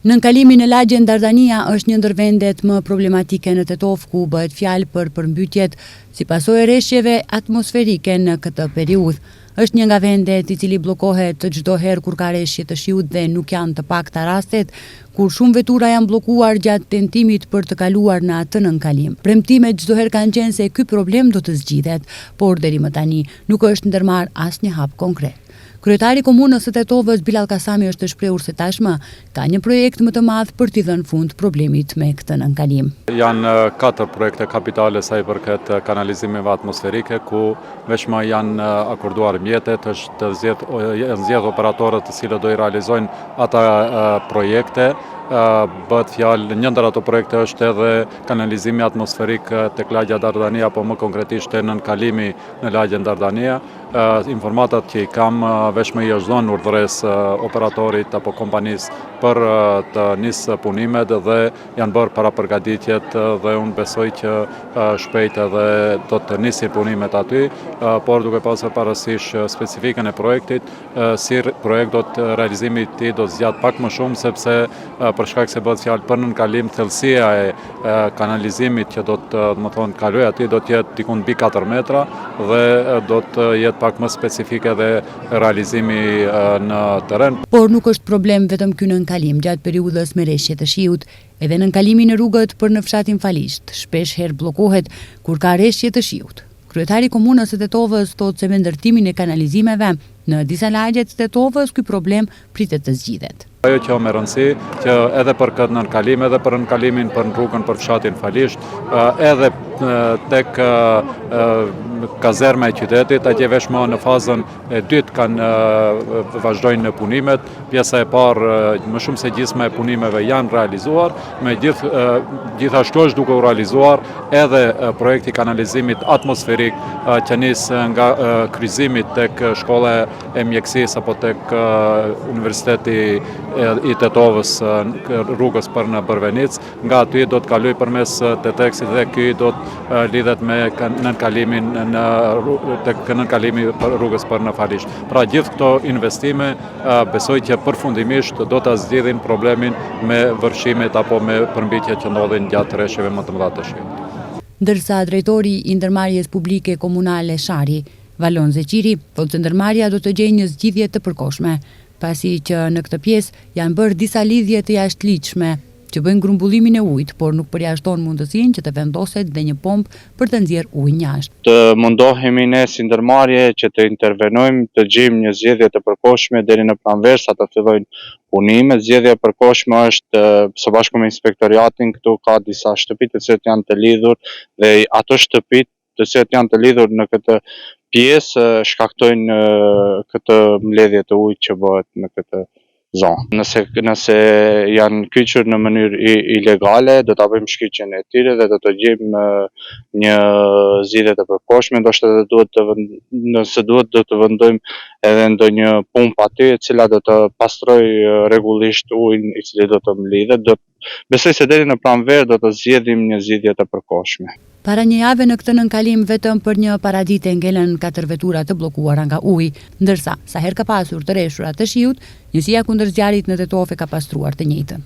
Nënkalimin në lagjen Dardania është një ndër vendet më problematike në Tetov, ku bëhet fjalë për përmbytjet si pasojë e rreshjeve atmosferike në këtë periudhë. Është një nga vendet i cili bllokohet çdo herë kur ka rreshje të shiut dhe nuk janë të pakta rastet kur shumë vetura janë bllokuar gjatë tentimit për të kaluar në atë nënkalim. Premtimet çdo herë kanë qenë se ky problem do të zgjidhet, por deri më tani nuk është ndërmarr asnjë hap konkret. Kryetari i komunës së Tetovës, Bilal Kasami, është të shprehur se tashmë ka një projekt më të madh për t'i dhënë fund problemit me këtë nënkalim. Janë 4 projekte kapitale sa i përket kanalizimeve atmosferike, ku veçma janë akorduar mjetet, është nxjerrë operatorët të cilët do i realizojnë ata projekte. Bëhet fjalë, një ndër ato projekte është edhe kanalizimi atmosferik tek lagja Dardania, apo më konkretisht te nënkalimi në lagjen Dardania. Informatat që i kam veçme i është dhënë urdhëresë operatorit apo kompanisë për të nisë punimet dhe janë bërë parapërgatitjet dhe unë besoj që shpejt edhe do të nisin punimet aty, por duke pasur parasysh specifikën e projektit, si projekt realizimi i tij do të zgjat pak më shumë, sepse për shkak se bëhet fjalë për nënkalim, thellësia e kanalizimit që do të kaloj aty do të jetë diku mbi 4 metra dhe do të jetë pak më specifike dhe realizimi në terren. Por nuk është problem vetëm ky nënkalim gjatë periudhës me rreshje të shiut, edhe nënkalimi në rrugët për në fshatin Falisht shpesh herë bllokohet kur ka rreshje të shiut. Kryetari i komunës së Tetovës thotë se me ndërtimin e kanalizimeve në disa lagje të Tetovës ky problem pritet të zgjidhet. Ajo që me rëndësi që edhe për këtë nënkalim, edhe për nënkalimin për në rrugën për fshatin Falisht, edhe tek kazerma e qytetit, atje veçma në fazën e dytë vazhdojnë në punimet. Pjesa e parë, më shumë se gjysma e punimeve janë realizuar, gjithashtu është duke u realizuar edhe projekti kanalizimit atmosferik që nis nga kryqëzimit tek shkolla e mjekësisë apo tek Universiteti i Tetovës, rrugës për në Bërvenic. Nga aty do të kaloj përmes Teteksit dhe ky do të lidhet me nënkalimin tek nënkalimi rrugës për në Falisht. Pra gjithë këto investime besoj që përfundimisht do ta zgjidhin problemin me vërshimet apo me përmbytjet që ndodhin gjatë rreshjeve më të mëdha të shiut. Ndërsa drejtori i ndërmarrjes publike komunale Shari, Valon Zeqiri, thotë se ndërmarrja do të gjejë një zgjidhje të përkohshme, pasi që në këtë pjesë janë bërë disa lidhje të jashtëligjshme që bëjnë grumbullimin e ujit, por nuk përjashton mundësinë që të vendoset dhe një pompë për të nxjerrë ujin jashtë. Të mundohemi ne si ndërmarrje që të intervenojmë, të gjejmë një zgjedhje të përkohshme deri në pranverë të fillojnë punimet. Zgjedhja e përkohshme është së bashku me inspektoriatin, këtu ka disa shtëpi të cilat janë të lidhur dhe ato shtëpi të cilat janë të lidhur në këtë pjesë shkaktojnë këtë mbledhje të ujit që bëhet në këtë zonë. Nëse janë kyçur në mënyrë ilegale, do ta bëjmë shkyqjen e tyre dhe do të gjejmë një zgjidhje të përkohshme, ndoshta nëse duhet do të vendojmë edhe ndonjë pumpë aty e cila do të pastrojë rregullisht ujin i cili do të mlidhet. Besoj se deri në pranverë do të zgjedhim një zgjidhje të përkohshme. Para një jave në këtë nënkalim vetëm për një paradite ngelen 4 vetura të bllokuara nga uji, ndërsa sa herë ka pasur të rreshura të shiut, njësia kundër zjarrit në Tetov e ka pastruar të njëjtën.